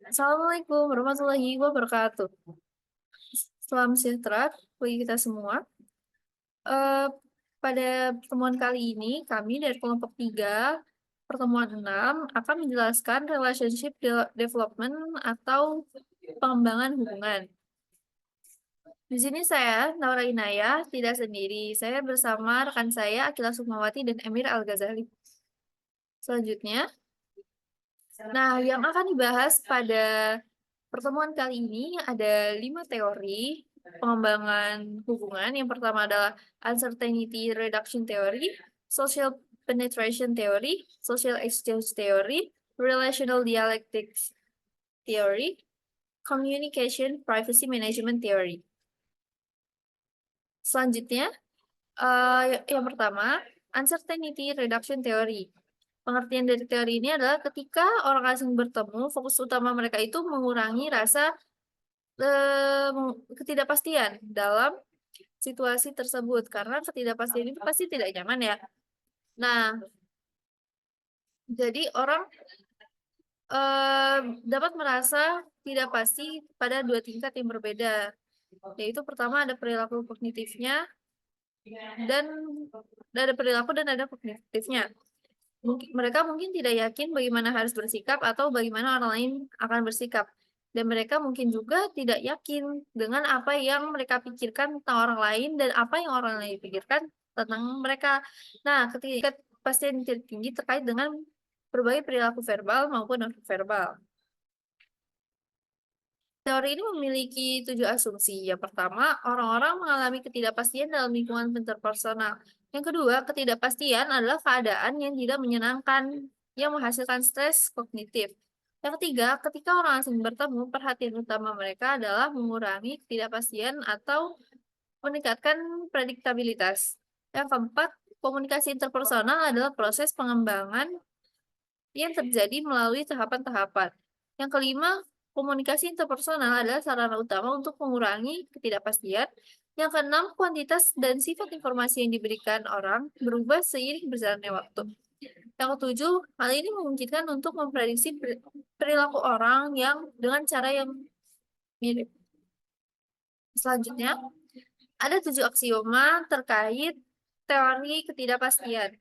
Assalamualaikum warahmatullahi wabarakatuh. Salam sejahtera bagi kita semua. Eh, Pada pertemuan kali ini, kami dari kelompok 3, pertemuan 6, akan menjelaskan relationship development atau pengembangan hubungan. Di sini saya, Naura Inayah, tidak sendiri. Saya bersama rekan saya, Akila Sukmawati dan Emir Al-Ghazali. Selanjutnya, nah, yang akan dibahas pada pertemuan kali ini ada 5 teori pengembangan hubungan. Yang pertama adalah uncertainty reduction theory, social penetration theory, social exchange theory, relational dialectics theory, communication privacy management theory. Selanjutnya, yang pertama, uncertainty reduction theory. Pengertian dari teori ini adalah ketika orang asing bertemu, fokus utama mereka itu mengurangi rasa ketidakpastian dalam situasi tersebut. Karena ketidakpastian itu pasti tidak nyaman ya. Nah, jadi orang dapat merasa tidak pasti pada dua tingkat yang berbeda. Yaitu pertama ada perilaku kognitifnya dan ada perilaku dan ada kognitifnya. Mereka mungkin tidak yakin bagaimana harus bersikap atau bagaimana orang lain akan bersikap. Dan mereka mungkin juga tidak yakin dengan apa yang mereka pikirkan tentang orang lain dan apa yang orang lain pikirkan tentang mereka. Nah, ketika kepastian tinggi terkait dengan berbagai perilaku verbal maupun non-verbal. Teori ini memiliki 7 asumsi. Yang pertama, orang-orang mengalami ketidakpastian dalam lingkungan interpersonal. Yang kedua, ketidakpastian adalah keadaan yang tidak menyenangkan, yang menghasilkan stres kognitif. Yang ketiga, ketika orang asing bertemu, perhatian utama mereka adalah mengurangi ketidakpastian atau meningkatkan prediktabilitas. Yang keempat, komunikasi interpersonal adalah proses pengembangan yang terjadi melalui tahapan-tahapan. Yang kelima, komunikasi interpersonal adalah sarana utama untuk mengurangi ketidakpastian. Yang keenam, kuantitas dan sifat informasi yang diberikan orang berubah seiring berjalannya waktu. Yang ketujuh, hal ini memungkinkan untuk memprediksi perilaku orang yang dengan cara yang mirip. Selanjutnya, ada 7 aksioma terkait teori ketidakpastian.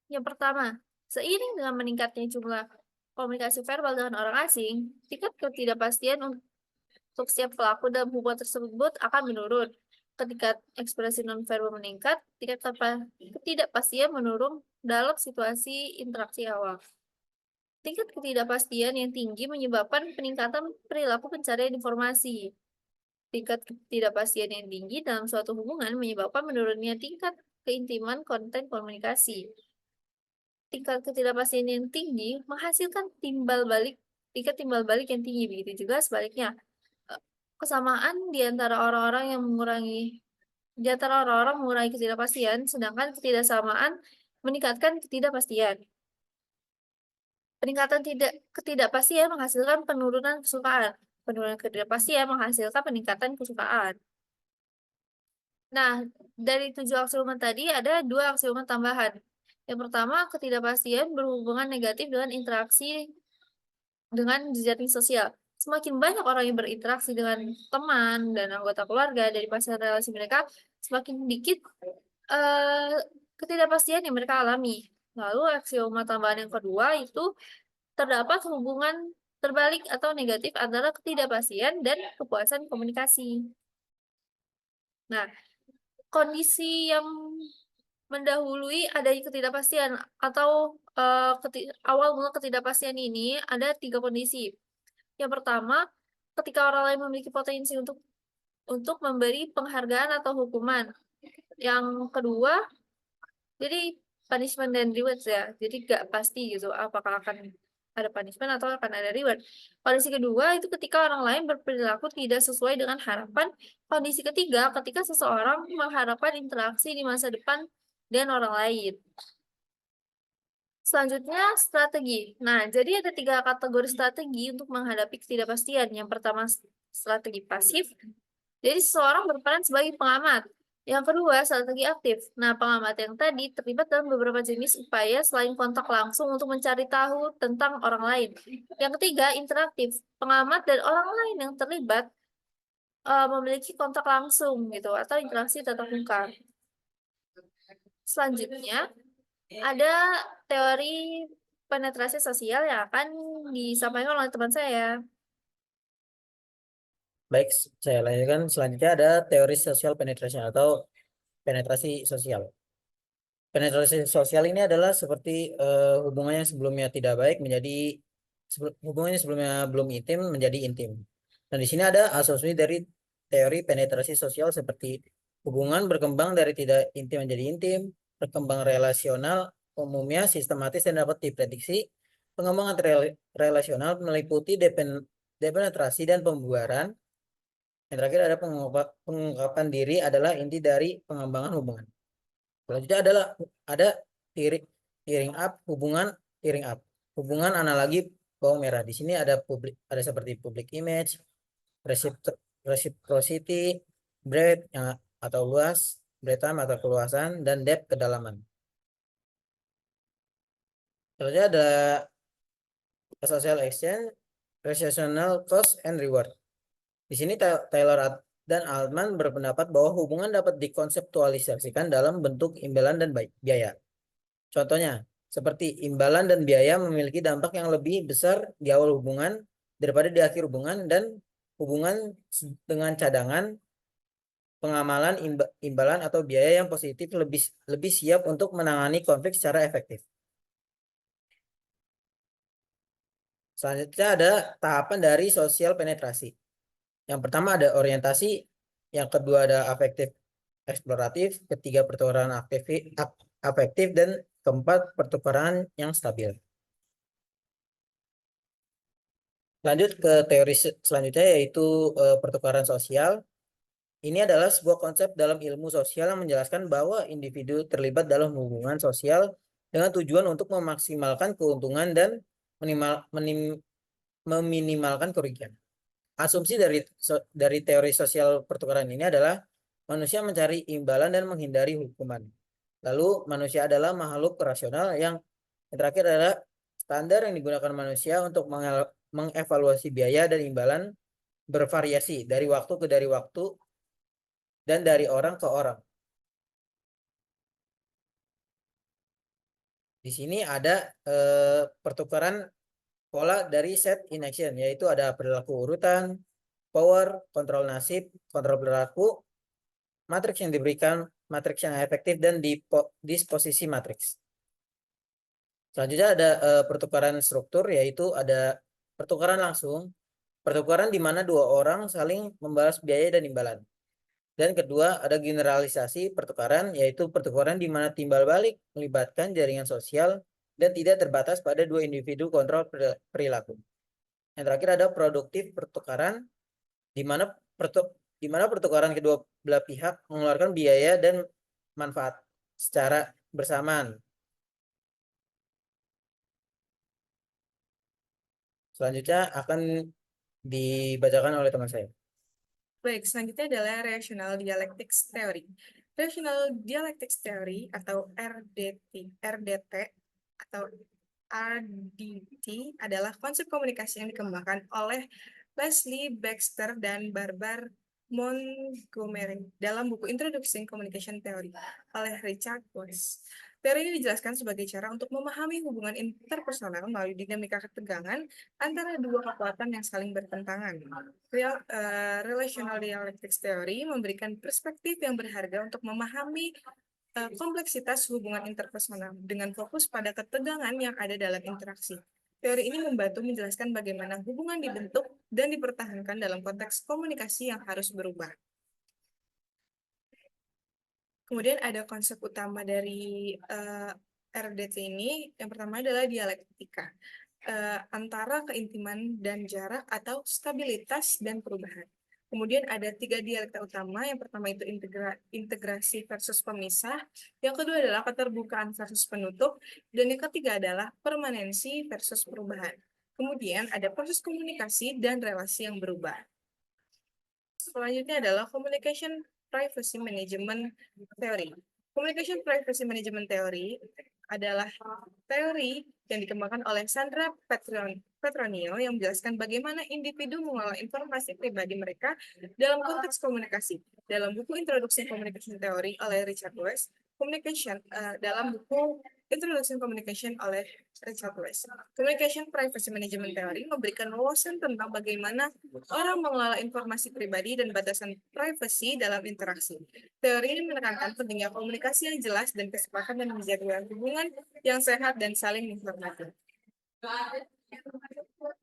Yang pertama, seiring dengan meningkatnya jumlah komunikasi verbal dengan orang asing, tingkat ketidakpastian untuk setiap pelaku dalam hubungan tersebut akan menurun. Ketika ekspresi nonverbal meningkat, tingkat ketidakpastian menurun dalam situasi interaksi awal. Tingkat ketidakpastian yang tinggi menyebabkan peningkatan perilaku pencarian informasi. Tingkat ketidakpastian yang tinggi dalam suatu hubungan menyebabkan menurunnya tingkat keintiman konten komunikasi. Tingkat ketidakpastian yang tinggi menghasilkan tingkat timbal balik yang tinggi. Begitu juga sebaliknya. Kesamaan di antara orang-orang mengurangi ketidakpastian, sedangkan ketidaksamaan meningkatkan ketidakpastian. Peningkatan ketidakpastian menghasilkan penurunan kesukaan. Penurunan ketidakpastian menghasilkan peningkatan kesukaan. Nah, dari 7 aksioma tadi ada 2 aksioma tambahan. Yang pertama, ketidakpastian berhubungan negatif dengan interaksi dengan jejaring sosial. Semakin banyak orang yang berinteraksi dengan teman dan anggota keluarga dari pasar relasi mereka, semakin dikit eh, ketidakpastian yang mereka alami. Lalu aksioma tambahan yang kedua itu terdapat hubungan terbalik atau negatif antara ketidakpastian dan kepuasan komunikasi. Nah, kondisi yang mendahului adanya ketidakpastian atau awal mula ketidakpastian ini ada 3 kondisi. Yang pertama, ketika orang lain memiliki potensi untuk memberi penghargaan atau hukuman. Yang kedua, jadi punishment dan rewards ya. Jadi gak pasti gitu apakah akan ada punishment atau akan ada reward. Kondisi kedua itu ketika orang lain berperilaku tidak sesuai dengan harapan. Kondisi ketiga, ketika seseorang mengharapkan interaksi di masa depan dengan orang lain. Selanjutnya, strategi. Nah, jadi ada 3 kategori strategi untuk menghadapi ketidakpastian. Yang pertama, strategi pasif. Jadi, seseorang berperan sebagai pengamat. Yang kedua, strategi aktif. Nah, pengamat yang tadi terlibat dalam beberapa jenis upaya selain kontak langsung untuk mencari tahu tentang orang lain. Yang ketiga, interaktif. Pengamat dan orang lain yang terlibat memiliki kontak langsung gitu atau interaksi tatap muka. Selanjutnya, ada teori penetrasi sosial yang akan disampaikan oleh teman saya. Baik, saya lanjutkan. Selanjutnya ada teori sosial penetration atau penetrasi sosial. Penetrasi sosial ini adalah seperti hubungan yang sebelumnya tidak baik menjadi hubungannya sebelumnya belum intim menjadi intim. Dan di sini ada asumsi dari teori penetrasi sosial seperti hubungan berkembang dari tidak intim menjadi intim, berkembang relasional umumnya sistematis dan dapat diprediksi. Pengembangan relasional meliputi depenetrasi dan pembuaran. Yang terakhir ada pengungkapan diri adalah inti dari pengembangan hubungan. Selanjutnya adalah ada tiring tiring up hubungan tiring up hubungan analogi bawang merah. Di sini ada seperti public image, reciprocity, breadth yang atau luas, breadth time atau keluasan, dan depth kedalaman. Selanjutnya ada social exchange, relational cost and reward. Di sini Taylor dan Altman berpendapat bahwa hubungan dapat dikonseptualisasikan dalam bentuk imbalan dan biaya. Contohnya, seperti imbalan dan biaya memiliki dampak yang lebih besar di awal hubungan daripada di akhir hubungan, dan hubungan dengan cadangan pengamalan imbalan atau biaya yang positif lebih siap untuk menangani konflik secara efektif. Selanjutnya ada tahapan dari sosial penetrasi. Yang pertama ada orientasi, yang kedua ada afektif eksploratif, ketiga pertukaran afektif, dan keempat pertukaran yang stabil. Lanjut ke teori selanjutnya yaitu pertukaran sosial. Ini adalah sebuah konsep dalam ilmu sosial yang menjelaskan bahwa individu terlibat dalam hubungan sosial dengan tujuan untuk memaksimalkan keuntungan dan meminimalkan kerugian. Asumsi dari teori sosial pertukaran ini adalah manusia mencari imbalan dan menghindari hukuman. Lalu manusia adalah makhluk rasional yang terakhir adalah standar yang digunakan manusia untuk mengevaluasi biaya dan imbalan bervariasi dari waktu dan dari orang ke orang. Di sini ada pertukaran pola dari set in action, yaitu ada perilaku urutan, power, kontrol nasib, kontrol perilaku, matriks yang diberikan, matriks yang efektif, dan disposisi matriks. Selanjutnya ada pertukaran struktur, yaitu ada pertukaran langsung, pertukaran di mana dua orang saling membalas biaya dan imbalan. Dan kedua, ada generalisasi pertukaran, yaitu pertukaran di mana timbal balik melibatkan jaringan sosial dan tidak terbatas pada dua individu kontrol perilaku. Yang terakhir ada produktif pertukaran, di mana pertukaran kedua belah pihak mengeluarkan biaya dan manfaat secara bersamaan. Selanjutnya akan dibacakan oleh teman saya. Baik, selanjutnya adalah Rational Dialectics Theory. Rational Dialectics Theory atau RDT atau RDT adalah konsep komunikasi yang dikembangkan oleh Leslie Baxter dan Barbara Montgomery dalam buku Introducing Communication Theory oleh Richard Boyce. Teori ini dijelaskan sebagai cara untuk memahami hubungan interpersonal melalui dinamika ketegangan antara dua kekuatan yang saling bertentangan. Relational Dialectics Theory memberikan perspektif yang berharga untuk memahami kompleksitas hubungan interpersonal dengan fokus pada ketegangan yang ada dalam interaksi. Teori ini membantu menjelaskan bagaimana hubungan dibentuk dan dipertahankan dalam konteks komunikasi yang harus berubah. Kemudian ada konsep utama dari RDT ini. Yang pertama adalah dialektika, antara keintiman dan jarak atau stabilitas dan perubahan. Kemudian ada 3 dialektika utama. Yang pertama itu integrasi versus pemisah. Yang kedua adalah keterbukaan versus penutup. Dan yang ketiga adalah permanensi versus perubahan. Kemudian ada proses komunikasi dan relasi yang berubah. Selanjutnya adalah communication Privacy Management Theory. Communication Privacy Management Theory adalah teori yang dikembangkan oleh Sandra Petronio yang menjelaskan bagaimana individu mengelola informasi pribadi mereka dalam konteks komunikasi. Dalam buku Introduction Communication Theory oleh Richard West, dalam buku Introduction Communication oleh Richard West, Communication Privacy Management Theory memberikan wawasan tentang bagaimana orang mengelola informasi pribadi dan batasan privasi dalam interaksi. Teori ini menekankan pentingnya komunikasi yang jelas dan kesepakatan menjaga hubungan yang sehat dan saling menghormati.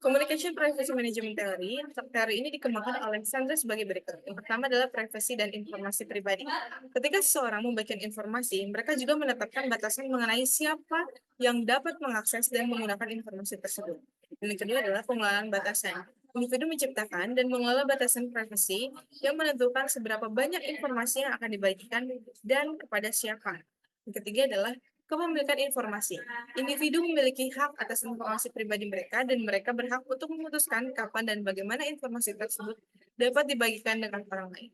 Communication Privacy Management Theory, teori ini dikembangkan oleh Sandra sebagai berikut. Yang pertama adalah privasi dan informasi pribadi. Ketika seseorang membagikan informasi, mereka juga menetapkan batasan mengenai siapa yang dapat mengakses dan menggunakan informasi tersebut. Dan yang kedua adalah pengelolaan batasan. Individu menciptakan dan mengelola batasan privasi yang menentukan seberapa banyak informasi yang akan dibagikan dan kepada siapa. Yang ketiga adalah kepemilikan informasi. Individu memiliki hak atas informasi pribadi mereka dan mereka berhak untuk memutuskan kapan dan bagaimana informasi tersebut dapat dibagikan dengan orang lain.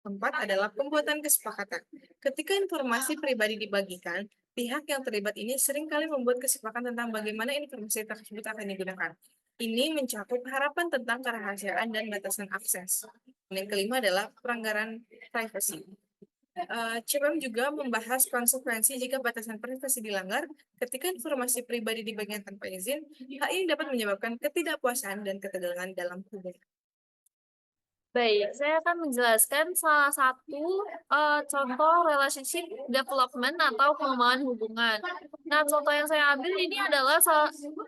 Keempat adalah pembuatan kesepakatan. Ketika informasi pribadi dibagikan, pihak yang terlibat ini seringkali membuat kesepakatan tentang bagaimana informasi tersebut akan digunakan. Ini mencakup harapan tentang kerahasiaan dan batasan akses. Dan yang kelima adalah pelanggaran privasi. CPM juga membahas konsekuensi jika batasan privasi dilanggar ketika informasi pribadi dibagikan tanpa izin. Hal ini dapat menyebabkan ketidakpuasan dan ketegangan dalam hubungan. Baik, saya akan menjelaskan salah satu contoh relationship development atau pengembangan hubungan. Nah, contoh yang saya ambil ini adalah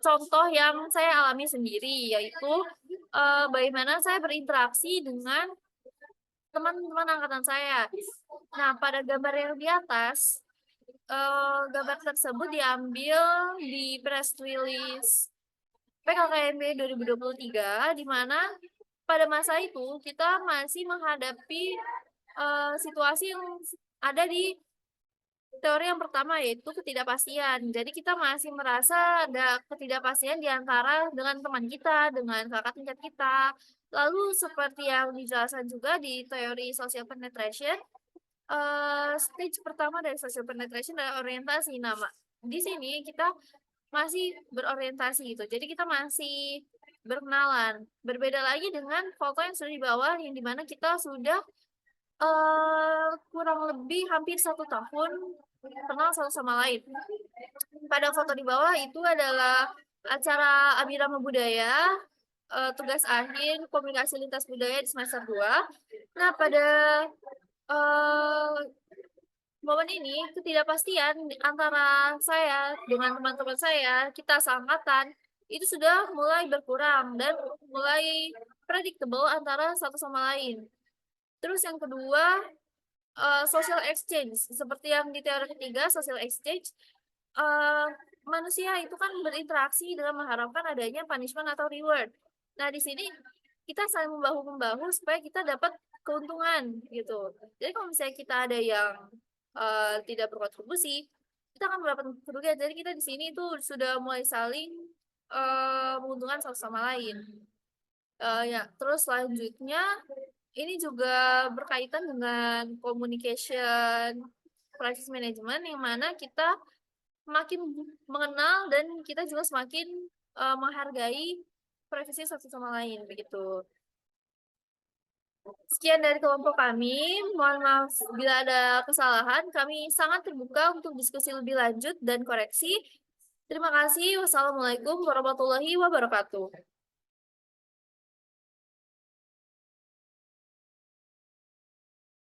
contoh yang saya alami sendiri, yaitu bagaimana saya berinteraksi dengan teman-teman angkatan saya. Nah, pada gambar yang di atas, gambar tersebut diambil di press release PKKMB 2023, di mana pada masa itu kita masih menghadapi situasi yang ada di teori yang pertama, yaitu ketidakpastian. Jadi kita masih merasa ada ketidakpastian di antara dengan teman kita, dengan kakak tingkat kita. Lalu seperti yang dijelaskan juga di teori social penetration, stage pertama dari social penetration adalah orientasi. Nah, di sini kita masih berorientasi gitu. Jadi kita masih berkenalan. Berbeda lagi dengan foto yang sudah di bawah, yang dimana kita sudah kurang lebih hampir 1 tahun kenal satu sama lain. Pada foto di bawah itu adalah acara Abirama Budaya, tugas akhir komunikasi lintas budaya di semester 2. Nah, pada momen ini ketidakpastian antara saya dengan teman-teman saya, kita seangkatan, itu sudah mulai berkurang dan mulai predictable antara satu sama lain. Terus yang kedua, social exchange. Seperti yang di teori ketiga, social exchange, manusia itu kan berinteraksi dengan mengharapkan adanya punishment atau reward. Nah, di sini kita saling membahu-membahu supaya kita dapat keuntungan gitu. Jadi kalau misalnya kita ada yang tidak berkontribusi, kita akan mendapat kerugian. Jadi kita di sini itu sudah mulai saling menguntungkan satu sama lain. Ya, terus selanjutnya ini juga berkaitan dengan communication crisis management, yang mana kita semakin mengenal dan kita juga semakin menghargai privasi satu sama lain begitu. Sekian dari kelompok kami. Mohon maaf bila ada kesalahan. Kami sangat terbuka untuk diskusi lebih lanjut dan koreksi. Terima kasih. Wassalamualaikum warahmatullahi wabarakatuh.